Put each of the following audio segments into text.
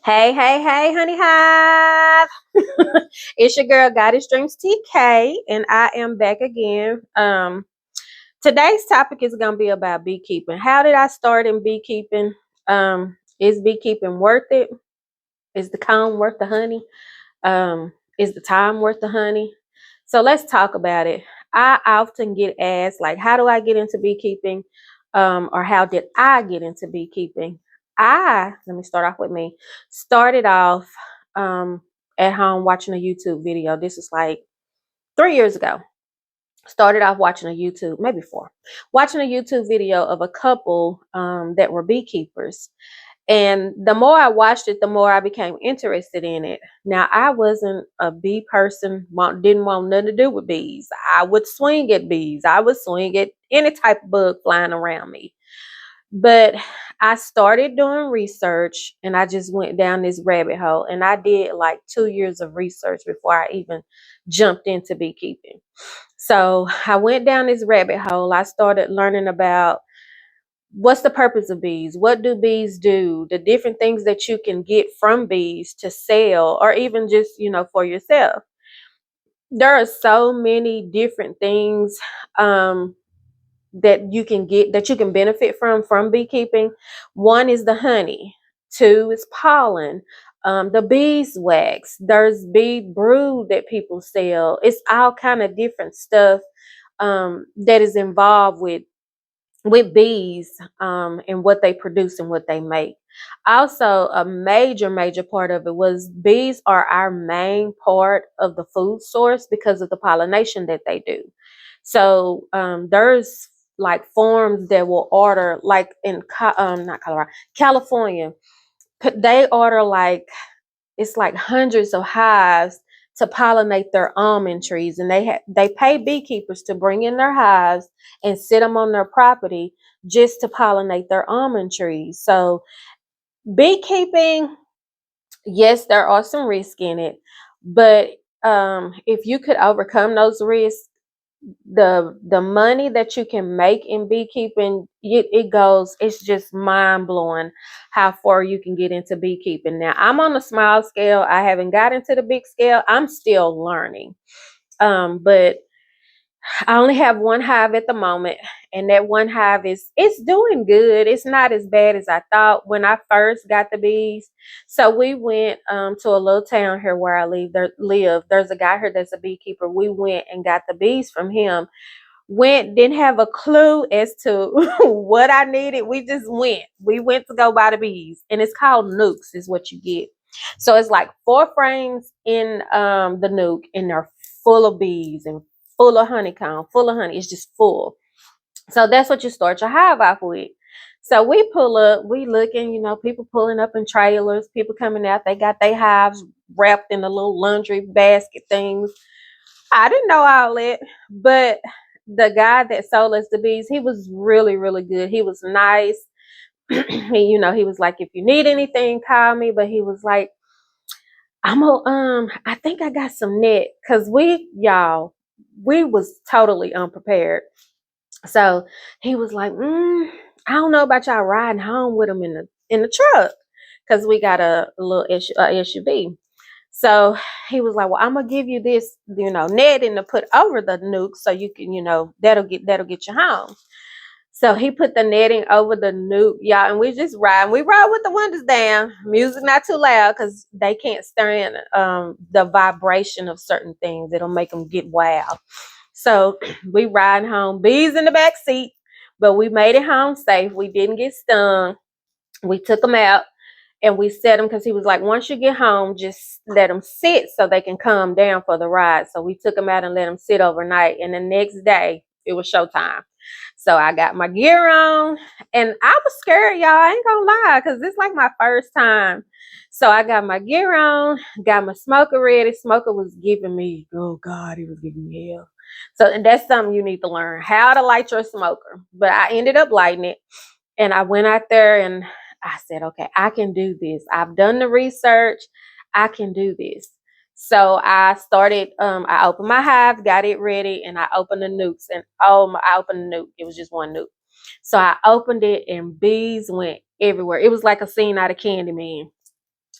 Hey, hey, hey, honey hive. It's your girl Goddess Dreams TK, and I am back again. Today's topic is gonna be about beekeeping. How did I start in beekeeping? Is beekeeping worth it? Is the comb worth the honey? Is the time worth the honey? So let's talk about it. I often get asked, like, how do I get into beekeeping? Or how did I get into beekeeping? Let me start off with me, started off at home watching a YouTube video. This is like 3 years ago. Started off watching a YouTube, maybe four, watching a YouTube video of a couple that were beekeepers. And the more I watched it, the more I became interested in it. Now, I wasn't a bee person, didn't want nothing to do with bees. I would swing at bees. I would swing at any type of bug flying around me. But I started doing research and I just went down this rabbit hole. And I did like 2 years of research before I even jumped into beekeeping. So I went down this rabbit hole. I started learning about what's the purpose of bees, what do bees do, the different things that you can get from bees to sell, or even just for yourself. There are so many different things that you can get, that you can benefit from beekeeping. One is the honey. Two is pollen. The beeswax. There's bee brood that people sell. It's all kind of different stuff that is involved with bees, and what they produce and what they make. Also, a major part of it was bees are our main part of the food source because of the pollination that they do. So there's like farms that will order, like in not Colorado, California. They order like, it's like hundreds of hives to pollinate their almond trees, and they pay beekeepers to bring in their hives and sit them on their property just to pollinate their almond trees. So beekeeping, yes, there are some risks in it, but if you could overcome those risks, the money that you can make in beekeeping, it's just mind-blowing how far you can get into beekeeping. Now, I'm on a small scale. I haven't got into the big scale. I'm still learning. But I only have one hive at the moment, and that one hive it's doing good. It's not as bad as I thought when I first got the bees. So we went to a little town here where I live. There's a guy here that's a beekeeper. We went and got the bees from him. Didn't have a clue as to what I needed. We just went. We went to go buy the bees, and it's called nukes, is what you get. So it's like 4 frames in the nuke, and they're full of bees and full of honeycomb, full of honey. It's just full. So that's what you start your hive off with. So we pull up, we looking, people pulling up in trailers, people coming out, they got their hives wrapped in the little laundry basket things. I didn't know all that, but the guy that sold us the bees, he was really, really good. He was nice. He was like, if you need anything, call me. But he was like, I think I got some net, because we was totally unprepared. So he was like, I don't know about y'all riding home with him in the truck, because we got a little SUV. So he was like, well, I'm gonna give you this, netting to put over the nuke, so you can, that'll get you home. So he put the netting over the nuke, y'all, and we just ride. We ride with the windows down, music not too loud, because they can't stand the vibration of certain things. It'll make them get wild. So we riding home, bees in the back seat, but we made it home safe. We didn't get stung. We took them out and we set them, because he was like, once you get home, just let them sit so they can calm down for the ride. So we took them out and let them sit overnight. And the next day, it was showtime. So I got my gear on, and I was scared, y'all. I ain't gonna lie, because it's like my first time. So I got my gear on, got my smoker ready. Smoker was giving me, oh God, he was giving me hell. So that's something you need to learn, how to light your smoker. But I ended up lighting it, and I went out there and I said, okay, I can do this. I've done the research. I can do this. So I started, I opened my hive, got it ready, and I opened the nukes. And I opened the nuke. It was just one nuke. So I opened it, and bees went everywhere. It was like a scene out of Candyman.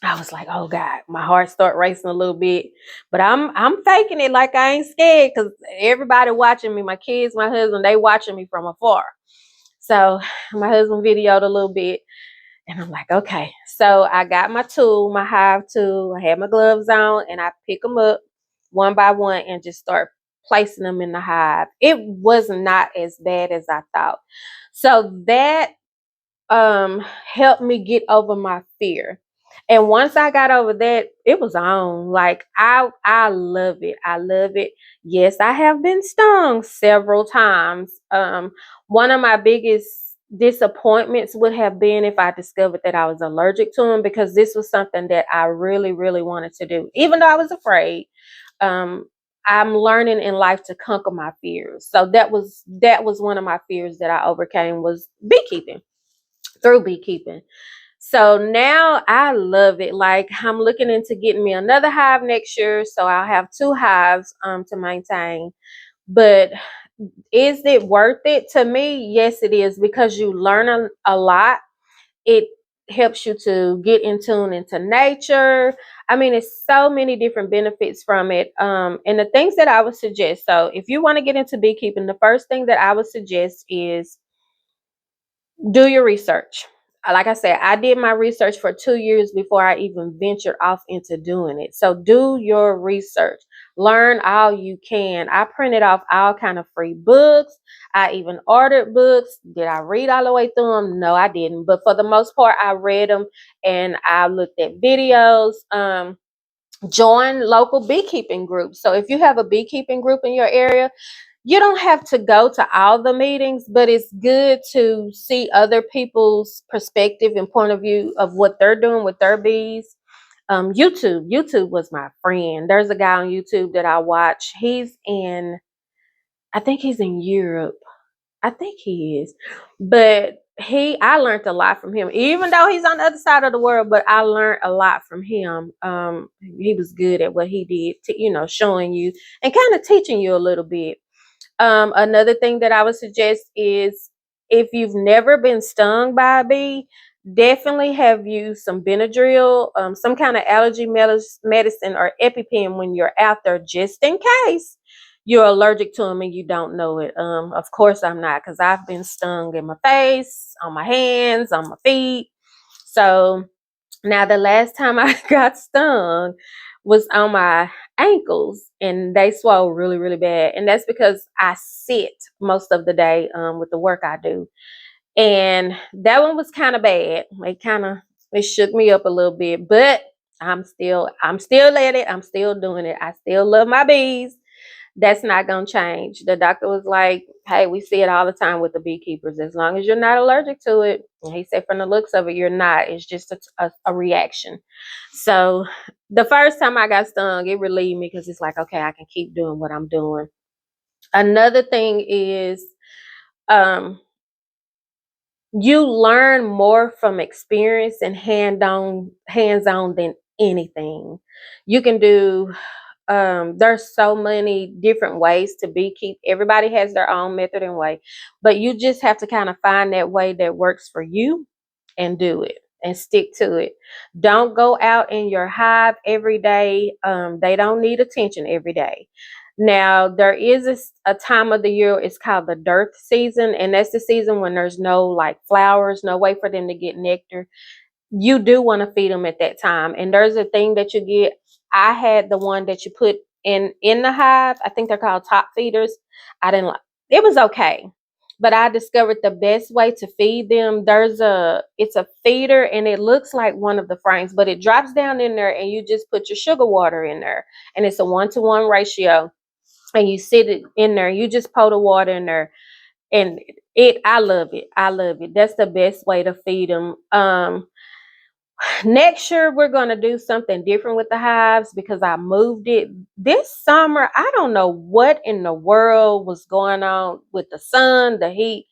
I was like, oh God, my heart started racing a little bit, but I'm faking it like I ain't scared because everybody watching me, my kids, my husband, they watching me from afar. So my husband videoed a little bit, and I'm like, okay. So I got my tool, my hive tool. I had my gloves on, and I pick them up one by one and just start placing them in the hive. It was not as bad as I thought. So that helped me get over my fear. And once I got over that, it was on. Like I love it. I love it. Yes, I have been stung several times. One of my biggest disappointments would have been if I discovered that I was allergic to them, because this was something that I really, really wanted to do. Even though I was afraid, um, I'm learning in life to conquer my fears. So that was one of my fears that I overcame, was beekeeping, through beekeeping. So now I love it. Like, I'm looking into getting me another hive next year, so I'll have two hives to maintain. But is it worth it to me? Yes, it is, because you learn a lot. It helps you to get in tune into nature. I mean, it's so many different benefits from it. And the things that I would suggest. So if you want to get into beekeeping, the first thing that I would suggest is do your research. Like I said, I did my research for 2 years before I even ventured off into doing it. So do your research. Learn all you can. I printed off all kind of free books. I even ordered books. Did I read all the way through them? No, I didn't. But for the most part, I read them and I looked at videos. Join local beekeeping groups. So if you have a beekeeping group in your area, you don't have to go to all the meetings, but it's good to see other people's perspective and point of view of what they're doing with their bees. YouTube was my friend. There's a guy on YouTube that I watch. I think he's in Europe. I think he is, but I learned a lot from him, even though he's on the other side of the world, but I learned a lot from him. He was good at what he did, showing you and kind of teaching you a little bit. Another thing that I would suggest is, if you've never been stung by a bee, definitely have used some Benadryl, some kind of allergy medicine or EpiPen when you're out there, just in case you're allergic to them and you don't know it. Of course I'm not, because I've been stung in my face, on my hands, on my feet. So now, the last time I got stung was on my ankles, and they swelled really, really bad. And that's because I sit most of the day with the work I do. And that one was kind of bad. It shook me up a little bit, but I'm still at it. I'm still doing it. I still love my bees. That's not going to change. The doctor was like, hey, we see it all the time with the beekeepers. As long as you're not allergic to it. And he said, from the looks of it, you're not. It's just a reaction. So the first time I got stung, it relieved me, because it's like, okay, I can keep doing what I'm doing. Another thing is, um, you learn more from experience and hands on than anything. You can do there's so many different ways to beekeep. Everybody has their own method and way, but you just have to kind of find that way that works for you and do it and stick to it. Don't go out in your hive every day. They don't need attention every day. Now, there is a time of the year, it's called the dearth season, and that's the season when there's no like flowers, no way for them to get nectar. You do want to feed them at that time. And there's a thing that you get. I had the one that you put in the hive. I think they're called top feeders. I didn't like it. Was okay, but I discovered the best way to feed them. It's a feeder, and it looks like one of the frames, but it drops down in there, and you just put your sugar water in there, and it's a 1-to-1 ratio, and you sit it in there. You just pour the water in there, and I love it. I love it. That's the best way to feed them. Next year, we're going to do something different with the hives, because I moved it this summer. I don't know what in the world was going on with the sun, the heat,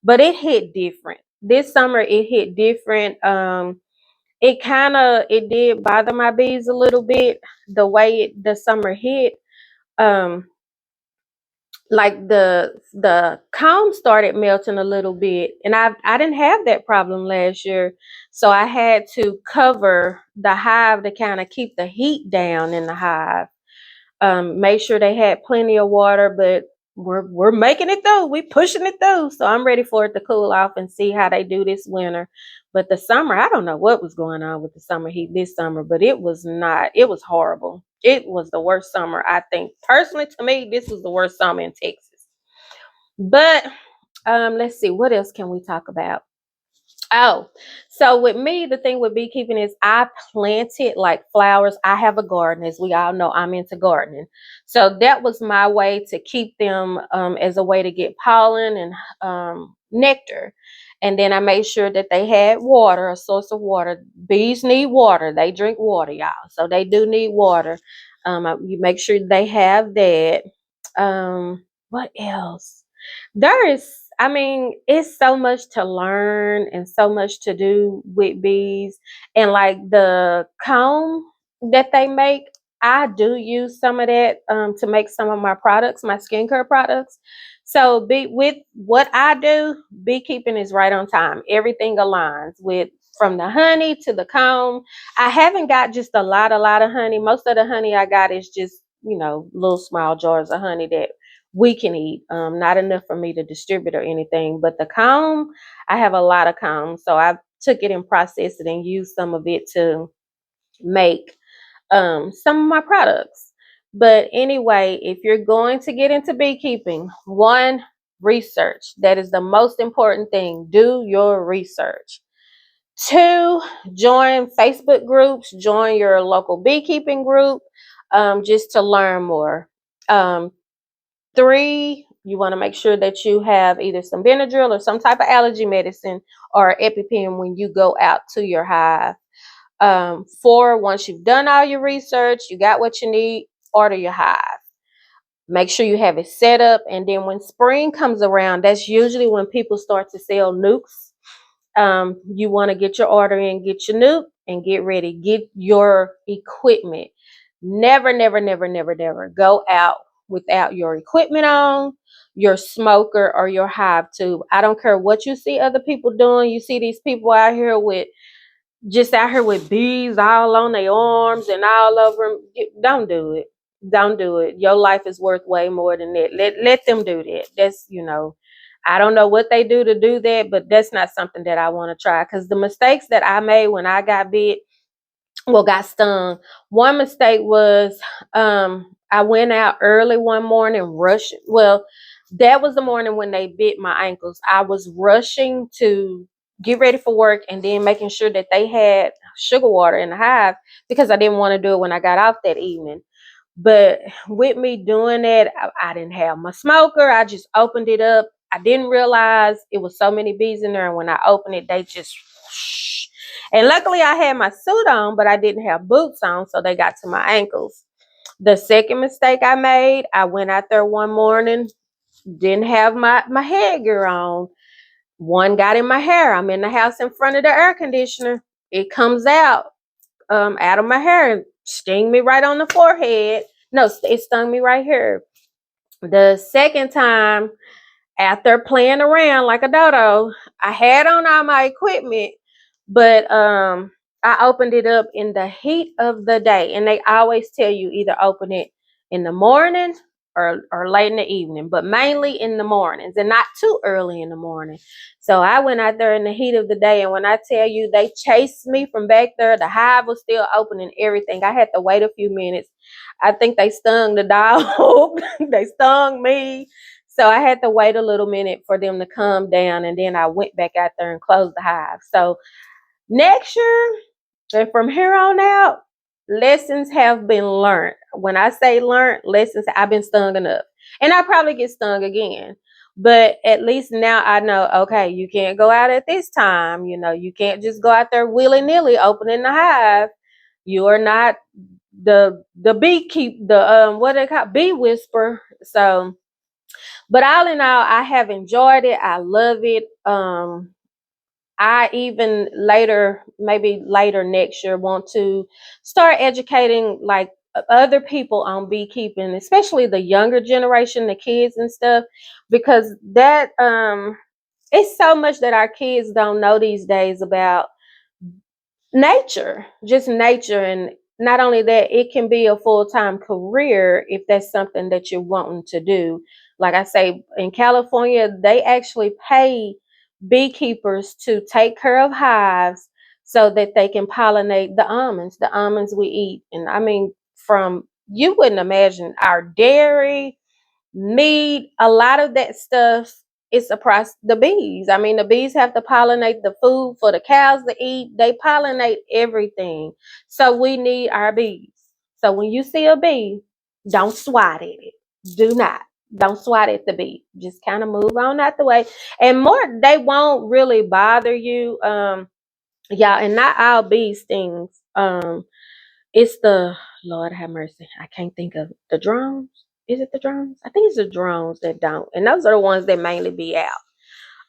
but it hit different. This summer, it hit different. It did bother my bees a little bit, the way the summer hit. Um, like the comb started melting a little bit, and I didn't have that problem last year, so I had to cover the hive to kind of keep the heat down in the hive. Make sure they had plenty of water, but we're making it through. We pushing it through. So I'm ready for it to cool off and see how they do this winter. But the summer, I don't know what was going on with the summer heat this summer, but it was not. It was horrible. It was the worst summer, I think. Personally, to me, this was the worst summer in Texas. But let's see, what else can we talk about? Oh, so with me, the thing with beekeeping is I planted like flowers. I have a garden, as we all know, I'm into gardening. So that was my way to keep them as a way to get pollen and nectar. And then I made sure that they had water, a source of water. Bees need water. They drink water, y'all. So they do need water. You make sure they have that. What else? There is, I mean, it's so much to learn and so much to do with bees. And like the comb that they make, I do use some of that to make some of my products, my skincare products. So with what I do, beekeeping is right on time. Everything aligns with, from the honey to the comb. I haven't got just a lot of honey. Most of the honey I got is just, little small jars of honey that we can eat. Not enough for me to distribute or anything. But the comb, I have a lot of comb. So I took it and processed it and used some of it to make some of my products. But anyway, if you're going to get into beekeeping, one, research. That is the most important thing. Do your research. Two, join Facebook groups, join your local beekeeping group, just to learn more. Um, Three, you want to make sure that you have either some Benadryl or some type of allergy medicine or EpiPen when you go out to your hive. Four, once you've done all your research, you got what you need, order your hive. Make sure you have it set up. And then when spring comes around, that's usually when people start to sell nukes. You want to get your order in, get your nuke, and get ready. Get your equipment. Never, never, never, never, never go out without your equipment on, your smoker, or your hive tube. I don't care what you see other people doing. You see these people out here with bees all on their arms and all over them. Don't do it. Don't do it. Your life is worth way more than that. Let them do that. That's, I don't know what they do to do that, but that's not something that I want to try. Because the mistakes that I made when I got bit, well, got stung. One mistake was I went out early one morning, rushing. Well, that was the morning when they bit my ankles. I was rushing to get ready for work and then making sure that they had sugar water in the hive because I didn't want to do it when I got off that evening. But with me doing that, I didn't have my smoker. I just opened it up. I didn't realize it was so many bees in there. And when I opened it, they just whoosh. And luckily I had my suit on, but I didn't have boots on, so they got to my ankles. The second mistake I made, I went out there one morning, didn't have my headgear on. One got in my hair. I'm in the house in front of the air conditioner. It comes out of my hair and sting me right on the forehead. No, it stung me right here. The second time, after playing around like a dodo, I had on all my equipment, but I opened it up in the heat of the day. And they always tell you either open it in the morning or late in the evening, but mainly in the mornings and not too early in the morning. So I went out there in the heat of the day, and when I tell you they chased me from back there, the hive was still open and everything. I had to wait a few minutes. I think they stung the dog. They stung me. So I had to wait a little minute for them to calm down, and then I went back out there and closed the hive. So next year, and from here on out, lessons have been learned. When I say learned, lessons, I've been stung enough. And I probably get stung again. But at least now I know, okay, you can't go out at this time. You can't just go out there willy-nilly opening the hive. You are not the beekeeper, the what they call bee whisperer. So, but all in all, I have enjoyed it. I love it. I even later, maybe later next year, want to start educating like other people on beekeeping, especially the younger generation, the kids and stuff, because that it's so much that our kids don't know these days about nature, just nature. And not only that, it can be a full-time career if that's something that you're wanting to do. Like I say, in California, they actually pay beekeepers to take care of hives so that they can pollinate the almonds we eat. And I mean, from, you wouldn't imagine, our dairy, meat, a lot of that stuff is across the bees. I mean, the bees have to pollinate the food for the cows to eat. They pollinate everything. So we need our bees. So when you see a bee, don't swat at it. Do not. Don't swat at the bee. Just kind of move on out the way. And more, they won't really bother you. Yeah, and not all bee stings. It's the, Lord have mercy, I can't think of it. The drones. Is it the drones? I think it's the drones that don't, and those are the ones that mainly be out,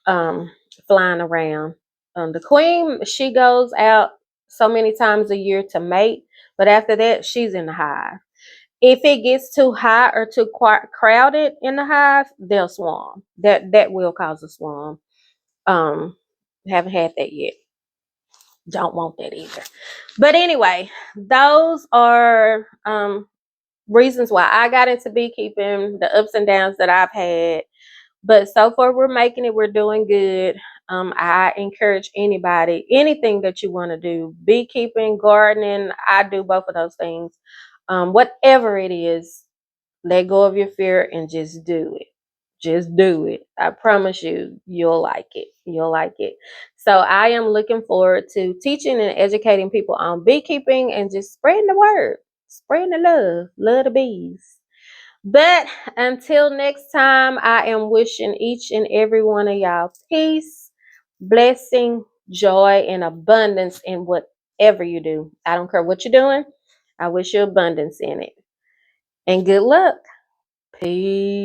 um, flying around. The queen, she goes out so many times a year to mate, but after that, she's in the hive. If it gets too hot or too crowded in the hive, they'll swarm. That will cause a swarm. Um, haven't had that yet. Don't want that either. But anyway, those are reasons why I got into beekeeping, the ups and downs that I've had. But so far, we're making it. We're doing good. I encourage anybody, anything that you want to do, beekeeping, gardening. I do both of those things. Whatever it is, let go of your fear and just do it. Just do it. I promise you, you'll like it. You'll like it. So I am looking forward to teaching and educating people on beekeeping and just spreading the word, spreading the love the bees. But until next time, I am wishing each and every one of y'all peace, blessing, joy, and abundance in whatever you do. I don't care what you're doing. I wish you abundance in it. And good luck. Peace.